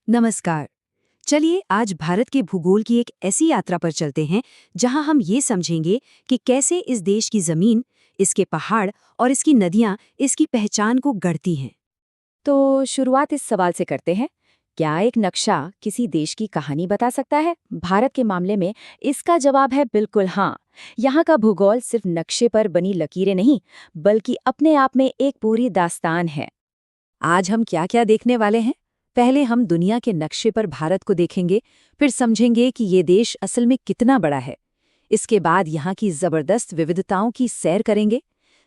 नमस्कार। चलिए आज भारत के भूगोल की एक ऐसी यात्रा पर चलते हैं जहां हम ये समझेंगे कि कैसे इस देश की जमीन, इसके पहाड़ और इसकी नदियां इसकी पहचान को गढ़ती हैं। तो शुरुआत इस सवाल से करते हैं। क्या एक नक्शा किसी देश की कहानी बता सकता है? भारत के मामले में इसका जवाब है बिल्कुल हाँ। यहाँ का भूगोल सिर्फ नक्शे पर बनी लकीरें नहीं, बल्कि अपने आप में एक पूरी दास्तान है। आज हम क्या क्या देखने वाले हैं? पहले हम दुनिया के नक्शे पर भारत को देखेंगे, फिर समझेंगे कि ये देश असल में कितना बड़ा है। इसके बाद यहाँ की जबरदस्त विविधताओं की सैर करेंगे,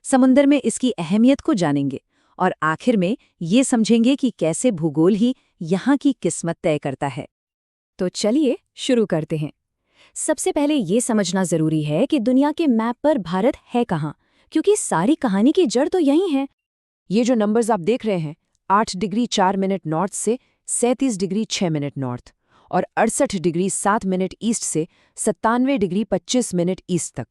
समुंदर में इसकी अहमियत को जानेंगे और आखिर में ये समझेंगे कि कैसे भूगोल ही यहाँ की किस्मत तय करता है। तो चलिए शुरू करते हैं। सबसे पहले ये समझना जरूरी है कि दुनिया के मैप पर भारत है कहाँ, क्योंकि सारी कहानी की जड़ तो यही है। ये जो नंबर्स आप देख रहे हैं, 8 डिग्री 4 मिनट नॉर्थ से 37 डिग्री 6 मिनट नॉर्थ और 68 डिग्री 7 मिनट ईस्ट से 97 डिग्री 25 मिनट ईस्ट तक,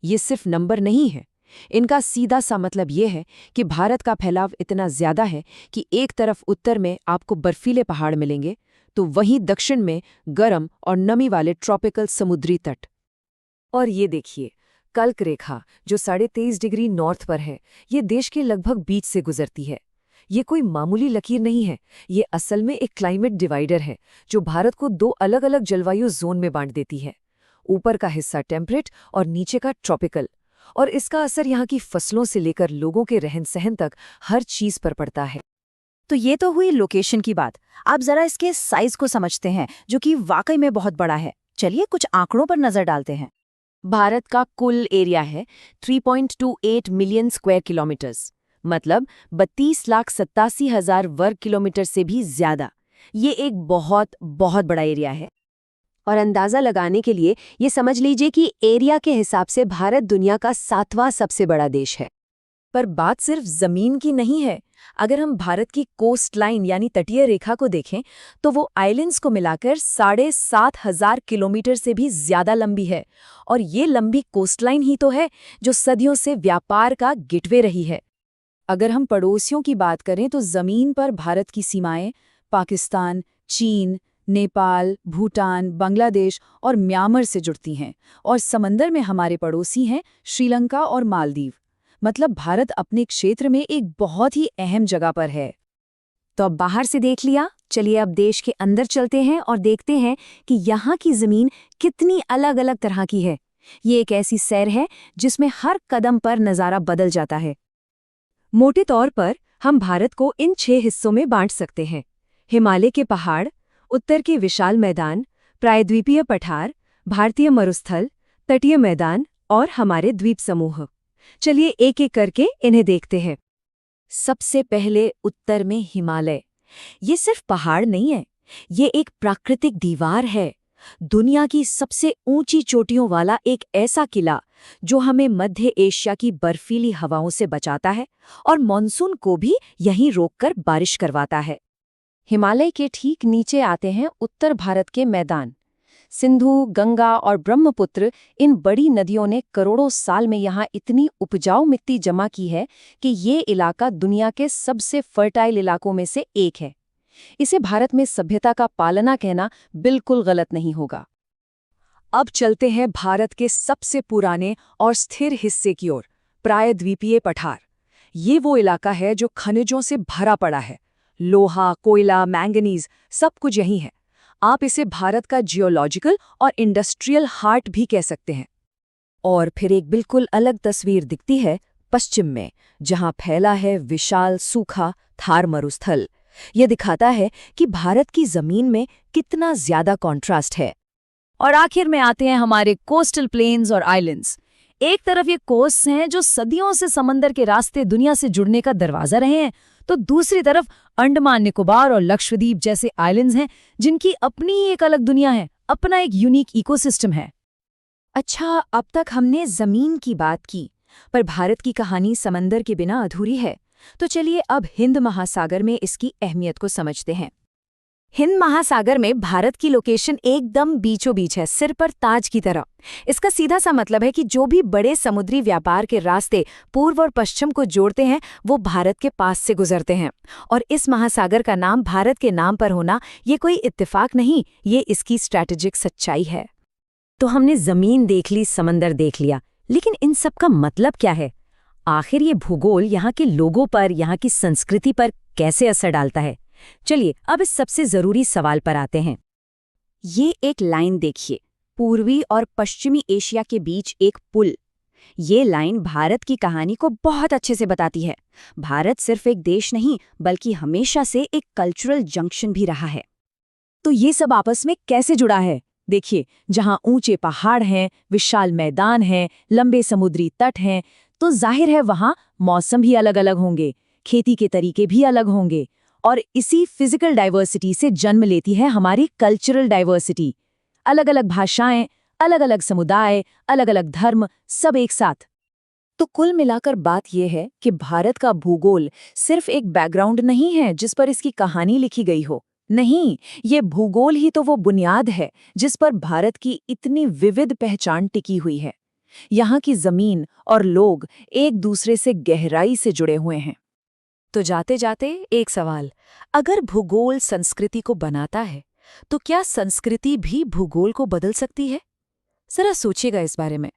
ये सिर्फ नंबर नहीं है। इनका सीधा सा मतलब ये है कि भारत का फैलाव इतना ज्यादा है कि एक तरफ उत्तर में आपको बर्फीले पहाड़ मिलेंगे, तो वहीं दक्षिण में गर्म और नमी वाले ट्रॉपिकल समुद्री तट। और ये देखिए, कर्क रेखा जो 23.5 डिग्री नॉर्थ पर है, ये देश के लगभग बीच से गुजरती है। ये कोई मामूली लकीर नहीं है, ये असल में एक क्लाइमेट डिवाइडर है जो भारत को दो अलग अलग जलवायु जोन में बांट देती है। ऊपर का हिस्सा टेम्परेट और नीचे का ट्रॉपिकल, और इसका असर यहाँ की फसलों से लेकर लोगों के रहन सहन तक हर चीज पर पड़ता है। तो ये तो हुई लोकेशन की बात। आप जरा इसके साइज को समझते हैं, जो कि वाकई में बहुत बड़ा है। चलिए कुछ आंकड़ों पर नजर डालते हैं। भारत का कुल एरिया है 3.28 मिलियन स्क्वायर किलोमीटर्स, मतलब 32,87,000 वर्ग किलोमीटर से भी ज्यादा। ये एक बहुत बहुत बड़ा एरिया है। और अंदाजा लगाने के लिए ये समझ लीजिए कि एरिया के हिसाब से भारत दुनिया का 7वां सबसे बड़ा देश है। पर बात सिर्फ जमीन की नहीं है। अगर हम भारत की कोस्ट लाइन यानी तटीय रेखा को देखें, तो वो आइलैंड्स को मिलाकर 7,500 किलोमीटर से भी ज्यादा लंबी है। और ये लंबी कोस्ट लाइन ही तो है जो सदियों से व्यापार का गेटवे रही है। अगर हम पड़ोसियों की बात करें तो जमीन पर भारत की सीमाएं पाकिस्तान, चीन, नेपाल, भूटान, बांग्लादेश और म्यांमार से जुड़ती हैं, और समंदर में हमारे पड़ोसी हैं श्रीलंका और मालदीव। मतलब भारत अपने क्षेत्र में एक बहुत ही अहम जगह पर है। तो अब बाहर से देख लिया, चलिए अब देश के अंदर चलते हैं और देखते हैं कि यहाँ की जमीन कितनी अलग अलग तरह की है। ये एक ऐसी सैर है जिसमें हर कदम पर नज़ारा बदल जाता है। मोटे तौर पर हम भारत को इन 6 हिस्सों में बांट सकते हैं: हिमालय के पहाड़, उत्तर के विशाल मैदान, प्रायद्वीपीय पठार, भारतीय मरुस्थल, तटीय मैदान और हमारे द्वीप समूह। चलिए एक एक करके इन्हें देखते हैं। सबसे पहले उत्तर में हिमालय। ये सिर्फ पहाड़ नहीं है, ये एक प्राकृतिक दीवार है। दुनिया की सबसे ऊंची चोटियों वाला एक ऐसा किला जो हमें मध्य एशिया की बर्फीली हवाओं से बचाता है और मॉनसून को भी यहीं रोककर बारिश करवाता है। हिमालय के ठीक नीचे आते हैं उत्तर भारत के मैदान। सिंधु, गंगा और ब्रह्मपुत्र, इन बड़ी नदियों ने करोड़ों साल में यहाँ इतनी उपजाऊ मिट्टी जमा की है कि ये इलाका दुनिया के सबसे फर्टाइल इलाकों में से एक है। इसे भारत में सभ्यता का पालना कहना बिल्कुल गलत नहीं होगा। अब चलते हैं भारत के सबसे पुराने और स्थिर हिस्से की ओर, प्रायद्वीपीय पठार। ये वो इलाका है जो खनिजों से भरा पड़ा है। लोहा, कोयला, मैंगनीज, सब कुछ यहीं है। आप इसे भारत का जियोलॉजिकल और इंडस्ट्रियल हार्ट भी कह सकते हैं। और फिर एक बिल्कुल अलग तस्वीर दिखती है पश्चिम में, जहां फैला है विशाल सूखा थार मरुस्थल। यह दिखाता है कि भारत की जमीन में कितना ज्यादा कॉन्ट्रास्ट है। और आखिर में आते हैं हमारे कोस्टल प्लेन्स और आइलैंड्स। एक तरफ ये कोस्ट हैं जो सदियों से समंदर के रास्ते दुनिया से जुड़ने का दरवाजा रहे हैं, तो दूसरी तरफ अंडमान निकोबार और लक्षद्वीप जैसे आइलैंड्स हैं जिनकी अपनी एक अलग दुनिया है, अपना एक यूनिक इकोसिस्टम है। अच्छा, अब तक हमने जमीन की बात की, पर भारत की कहानी समंदर के बिना अधूरी है। तो चलिए अब हिंद महासागर में इसकी अहमियत को समझते हैं। हिंद महासागर में भारत की लोकेशन एकदम बीचों बीच है, सिर पर ताज की तरह। इसका सीधा सा मतलब है कि जो भी बड़े समुद्री व्यापार के रास्ते पूर्व और पश्चिम को जोड़ते हैं वो भारत के पास से गुजरते हैं। और इस महासागर का नाम भारत के नाम पर होना ये कोई इत्तेफाक नहीं, ये इसकी स्ट्रैटेजिक सच्चाई है। तो हमने जमीन देख ली, समंदर देख लिया, लेकिन इन सब का मतलब क्या है? आखिर ये भूगोल यहाँ के लोगों पर, यहाँ की संस्कृति पर कैसे असर डालता है? चलिए अब इस सबसे जरूरी सवाल पर आते हैं। ये एक लाइन देखिए, पूर्वी और पश्चिमी एशिया के बीच एक पुल। ये लाइन भारत की कहानी को बहुत अच्छे से बताती है। भारत सिर्फ एक देश नहीं बल्कि हमेशा से एक कल्चरल जंक्शन भी रहा है। तो ये सब आपस में कैसे जुड़ा है? देखिए, जहाँ ऊंचे पहाड़ हैं, विशाल मैदान हैं, लंबे समुद्री तट हैं, तो जाहिर है वहाँ मौसम भी अलग अलग होंगे, खेती के तरीके भी अलग होंगे, और इसी फिजिकल डाइवर्सिटी से जन्म लेती है हमारी कल्चरल डाइवर्सिटी। अलग अलग भाषाएं, अलग अलग समुदाय, अलग अलग धर्म, सब एक साथ। तो कुल मिलाकर बात यह है कि भारत का भूगोल सिर्फ एक बैकग्राउंड नहीं है जिस पर इसकी कहानी लिखी गई हो। नहीं, ये भूगोल ही तो वो बुनियाद है जिस पर भारत की इतनी विविध पहचान टिकी हुई है। यहाँ की जमीन और लोग एक दूसरे से गहराई से जुड़े हुए हैं। तो जाते जाते एक सवाल, अगर भूगोल संस्कृति को बनाता है तो क्या संस्कृति भी भूगोल को बदल सकती है? जरा सोचिएगा इस बारे में।